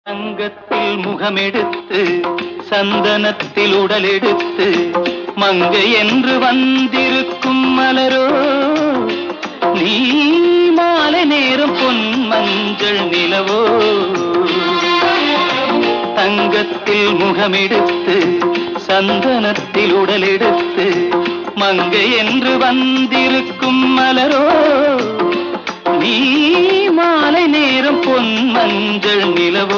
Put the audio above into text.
தங்கத்தில் முகமெடுத்து சந்தனத்தில் உடலெடுத்து மங்கை என்று வந்திருக்கும் மலரோ நீ மாலை நேரம் பொன் மஞ்சள் நிலவோ. தங்கத்தில் முகமெடுத்து சந்தனத்தில் உடலெடுத்து மங்கை என்று வந்திருக்கும் மலரோ நீ மாலை நேரம் பொன் மஞ்சள் நிலவோ.